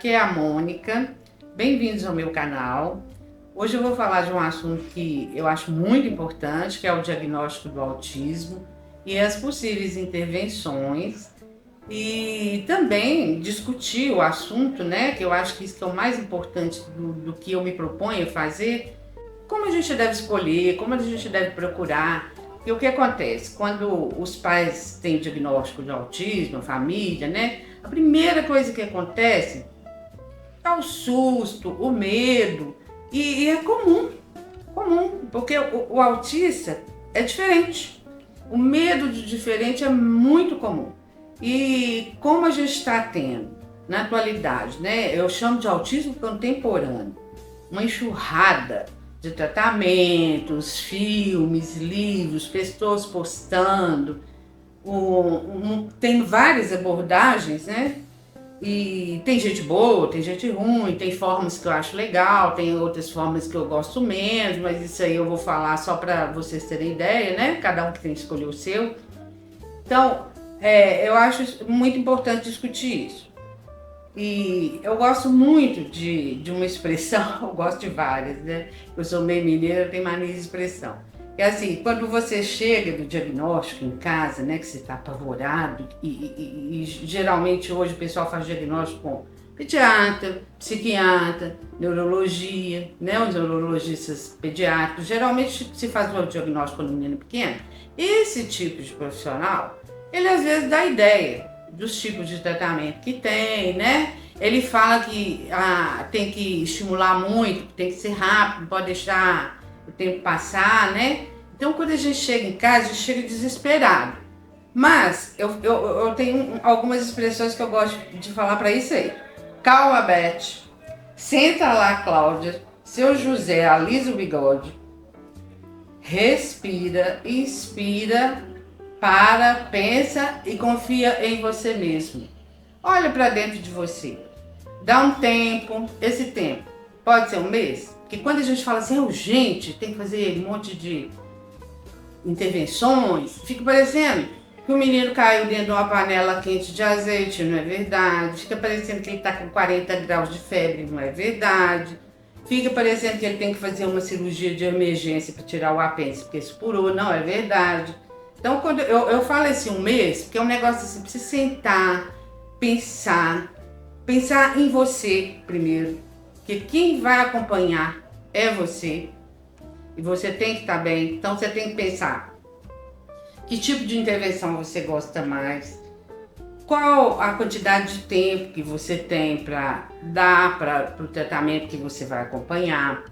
aqui é a Mônica, bem-vindos ao meu canal. Hoje eu vou falar de um assunto que eu acho muito importante, que é o diagnóstico do autismo e as possíveis intervenções, e também discutir o assunto, né, que eu acho que isso é o mais importante do que eu me proponho fazer, como a gente deve escolher, como a gente deve procurar. E o que acontece? Quando os pais têm o diagnóstico de autismo, a família, né? A primeira coisa que acontece é o susto, o medo. E é comum, porque o autista é diferente. O medo de diferente é muito comum. E como a gente está tendo, na atualidade, né? Eu chamo de autismo contemporâneo, uma enxurrada de tratamentos, filmes, livros, pessoas postando, tem várias abordagens, né? E tem gente boa, tem gente ruim, tem formas que eu acho legal, tem outras formas que eu gosto menos, mas isso aí eu vou falar só para vocês terem ideia, né? Cada um que tem que escolher o seu. Então, eu acho muito importante discutir isso. E eu gosto muito de uma expressão, eu gosto de várias, né? Eu sou meio mineira, tenho mania de expressão. É assim, quando você chega do diagnóstico em casa, né, que você está apavorado, e geralmente hoje o pessoal faz diagnóstico com pediatra, psiquiatra, neurologia, né, os neurologistas pediátricos, geralmente se faz o diagnóstico quando o menino é pequeno. Esse tipo de profissional, ele às vezes dá ideia dos tipos de tratamento que tem, né? Ele fala que tem que estimular muito, tem que ser rápido, não pode deixar o tempo passar, né? Então, quando a gente chega em casa, a gente chega desesperado. Mas eu tenho algumas expressões que eu gosto de falar para isso aí. Calma, Beth. Senta lá, Cláudia. Seu José, alisa o bigode. Respira, inspira, para, pensa e confia em você mesmo. Olha para dentro de você. Dá um tempo. Esse tempo pode ser um mês. Porque quando a gente fala assim, é urgente, tem que fazer um monte de intervenções, fica parecendo que o menino caiu dentro de uma panela quente de azeite, não é verdade. Fica parecendo que ele está com 40 graus de febre, não é verdade. Fica parecendo que ele tem que fazer uma cirurgia de emergência para tirar o apêndice, porque expurou, não é verdade. Então, quando eu falo assim um mês, porque é um negócio assim, precisa sentar, pensar em você primeiro, porque quem vai acompanhar é você, e você tem que estar bem, então você tem que pensar que tipo de intervenção você gosta mais, qual a quantidade de tempo que você tem para dar para o tratamento que você vai acompanhar,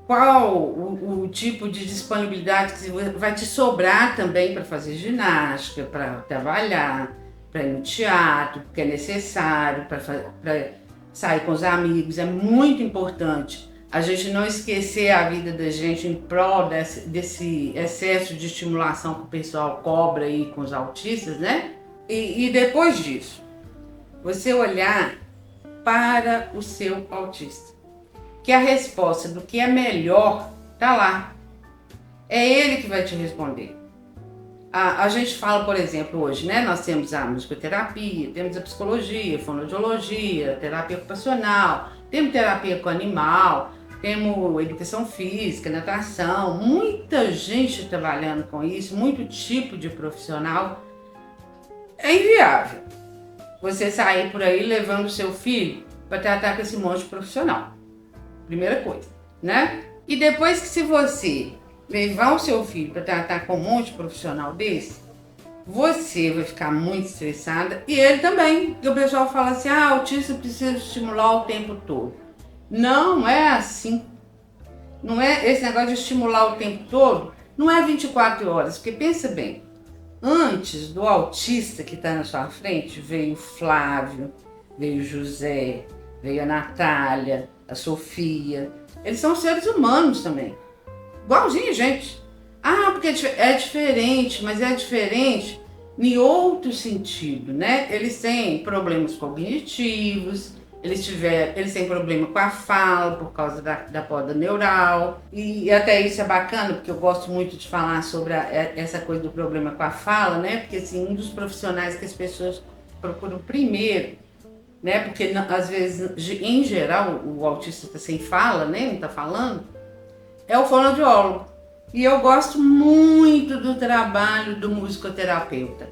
qual o tipo de disponibilidade que vai te sobrar também para fazer ginástica, para trabalhar, para ir no teatro, que é necessário, para sair com os amigos. É muito importante a gente não esquecer a vida da gente em prol desse excesso de estimulação que o pessoal cobra aí com os autistas, né? E depois disso, você olhar para o seu autista, que a resposta do que é melhor tá lá. É ele que vai te responder. A gente fala, por exemplo, hoje, né? Nós temos a musicoterapia, temos a psicologia, fonoaudiologia, terapia ocupacional, temos terapia com animal, temos educação física, natação, muita gente trabalhando com isso, muito tipo de profissional. É inviável você sair por aí levando o seu filho para tratar com esse monte de profissional. Primeira coisa, né? E depois que se você levar o seu filho para tratar com um monte de profissional desse, você vai ficar muito estressada e ele também. Porque o pessoal fala assim, autista precisa estimular o tempo todo. Não é assim. Não é esse negócio de estimular o tempo todo, não é 24 horas, porque pensa bem, antes do autista que está na sua frente, veio o Flávio, veio o José, veio a Natália, a Sofia. Eles são seres humanos também, igualzinho a gente. Porque é diferente, mas é diferente em outro sentido, né? Eles têm problemas cognitivos, eles têm problema com a fala por causa da poda neural. E até isso é bacana, porque eu gosto muito de falar sobre essa coisa do problema com a fala, né? Porque assim, um dos profissionais que as pessoas procuram primeiro né? Porque às vezes, em geral, o autista está sem fala, né? Não está falando, é o fonoaudiólogo. E eu gosto muito do trabalho do musicoterapeuta,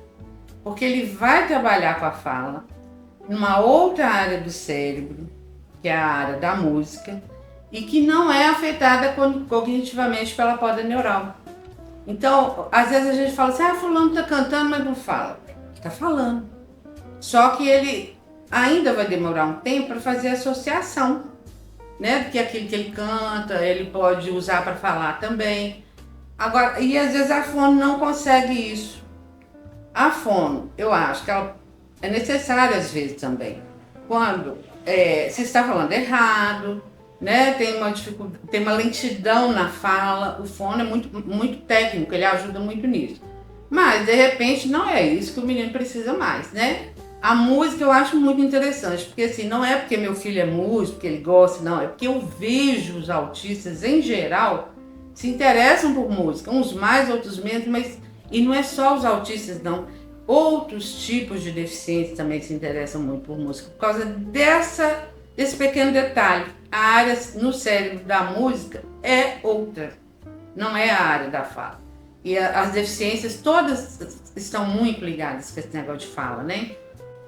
porque ele vai trabalhar com a fala numa outra área do cérebro, que é a área da música, e que não é afetada cognitivamente pela poda neural. Então, às vezes a gente fala assim, fulano está cantando, mas não fala. Está falando. Só que ele ainda vai demorar um tempo para fazer a associação, né? Porque aquilo que ele canta, ele pode usar para falar também. Agora, e às vezes a fono não consegue isso. A fono, eu acho que ela é necessária às vezes também. Quando você está falando errado, né? Tem uma lentidão na fala, o fono é muito técnico, ele ajuda muito nisso. Mas, de repente, não é isso que o menino precisa mais, né? A música eu acho muito interessante, porque assim, não é porque meu filho é músico, porque ele gosta, não, é porque eu vejo os autistas, em geral, se interessam por música, uns mais, outros menos, e não é só os autistas, não. Outros tipos de deficientes também se interessam muito por música, por causa desse pequeno detalhe. A área no cérebro da música é outra, não é a área da fala. E as deficiências todas estão muito ligadas com esse negócio de fala, né?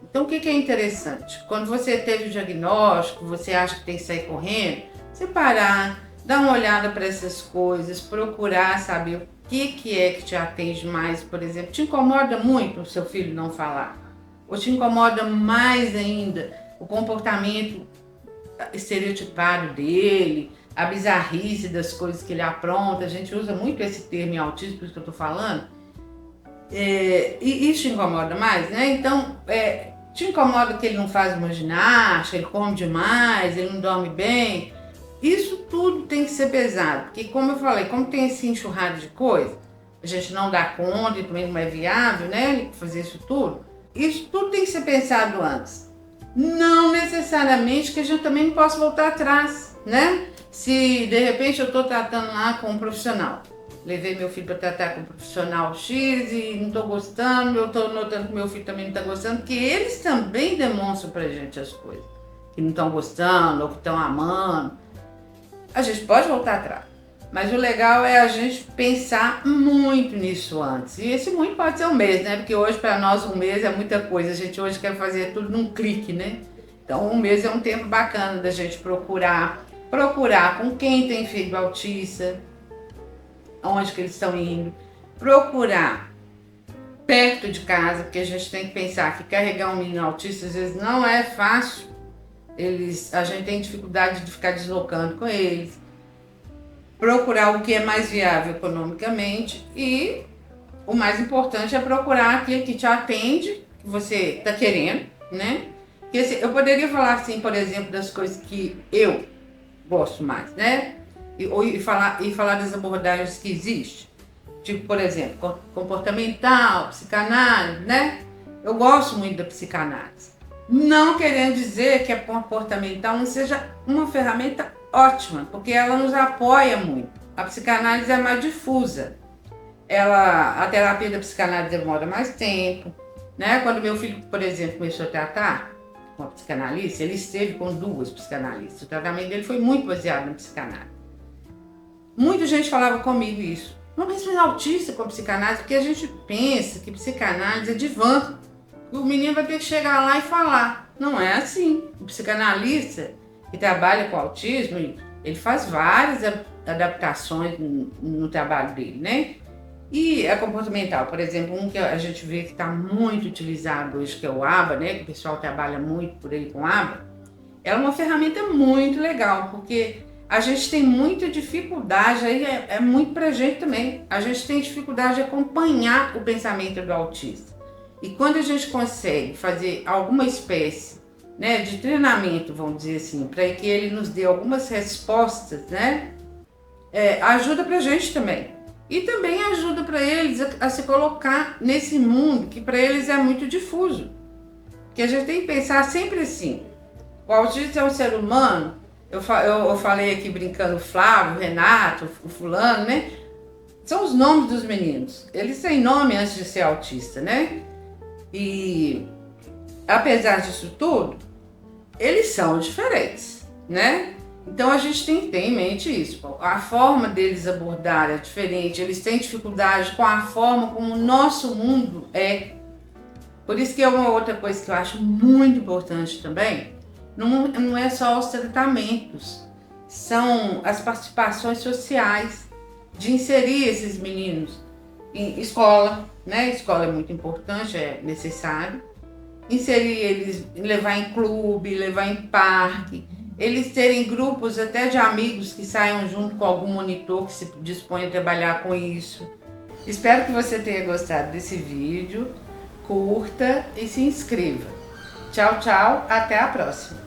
Então o que é interessante? Quando você teve o diagnóstico, você acha que tem que sair correndo, você parar, dar uma olhada para essas coisas, procurar saber o que é que te atende mais, por exemplo. Te incomoda muito o seu filho não falar? Ou te incomoda mais ainda o comportamento estereotipado dele, a bizarrice das coisas que ele apronta? A gente usa muito esse termo em autismo, por isso que eu estou falando. E isso te incomoda mais, né? Então, te incomoda que ele não faz uma ginástica, ele come demais, ele não dorme bem. Isso tudo tem que ser pesado, porque como eu falei, como tem esse enxurrado de coisa, a gente não dá conta e também não é viável, né, fazer isso tudo. Isso tudo tem que ser pensado antes. Não necessariamente que a gente também não possa voltar atrás, né? Se de repente eu estou tratando lá com um profissional, levei meu filho para tratar com um profissional X e não estou gostando, eu estou notando que meu filho também não está gostando, porque eles também demonstram pra gente as coisas, que não estão gostando ou que estão amando. A gente pode voltar atrás, mas o legal é a gente pensar muito nisso antes. E esse muito pode ser um mês, né? Porque hoje para nós um mês é muita coisa, a gente hoje quer fazer tudo num clique, né? Então um mês é um tempo bacana da gente procurar com quem tem filho autista, onde que eles estão indo, procurar perto de casa, porque a gente tem que pensar que carregar um menino autista às vezes não é fácil. A gente tem dificuldade de ficar deslocando com eles, procurar o que é mais viável economicamente e o mais importante é procurar aquilo que te atende, que você está querendo, né? Eu poderia falar assim, por exemplo, das coisas que eu gosto mais, né? E falar das abordagens que existem, tipo, por exemplo, comportamental, psicanálise, né? Eu gosto muito da psicanálise. Não querendo dizer que a comportamental não seja uma ferramenta ótima, porque ela nos apoia muito. A psicanálise é mais difusa. A terapia da psicanálise demora mais tempo, né? Quando meu filho, por exemplo, começou a tratar com a psicanalista, ele esteve com 2 psicanalistas. O tratamento dele foi muito baseado na psicanálise. Muita gente falava comigo isso. Não pensa em autista com psicanálise, porque a gente pensa que psicanálise é de van. O menino vai ter que chegar lá e falar. Não é assim. O psicanalista que trabalha com autismo, ele faz várias adaptações no trabalho dele, né? E a comportamental, por exemplo, um que a gente vê que está muito utilizado hoje, que é o ABA, né? Que o pessoal trabalha muito por aí com ABA. É uma ferramenta muito legal, porque a gente tem muita dificuldade, aí é muito pra gente também. A gente tem dificuldade de acompanhar o pensamento do autista. E quando a gente consegue fazer alguma espécie, né, de treinamento, vamos dizer assim, para que ele nos dê algumas respostas, né, ajuda para a gente também. E também ajuda para eles a se colocar nesse mundo que para eles é muito difuso. Que a gente tem que pensar sempre assim, o autista é um ser humano. Eu falei aqui brincando, o Flávio, o Renato, o fulano, né? São os nomes dos meninos. Eles têm nome antes de ser autista, né? E apesar disso tudo, eles são diferentes, né? Então a gente tem que ter em mente isso. A forma deles abordar é diferente, eles têm dificuldade com a forma como o nosso mundo é. Por isso que é uma outra coisa que eu acho muito importante também, não é só os tratamentos, são as participações sociais, de inserir esses meninos em escola, né? Escola é muito importante, é necessário. Inserir eles, levar em clube, levar em parque, eles terem grupos até de amigos que saiam junto com algum monitor que se dispõe a trabalhar com isso. Espero que você tenha gostado desse vídeo, curta e se inscreva. Tchau, tchau, até a próxima!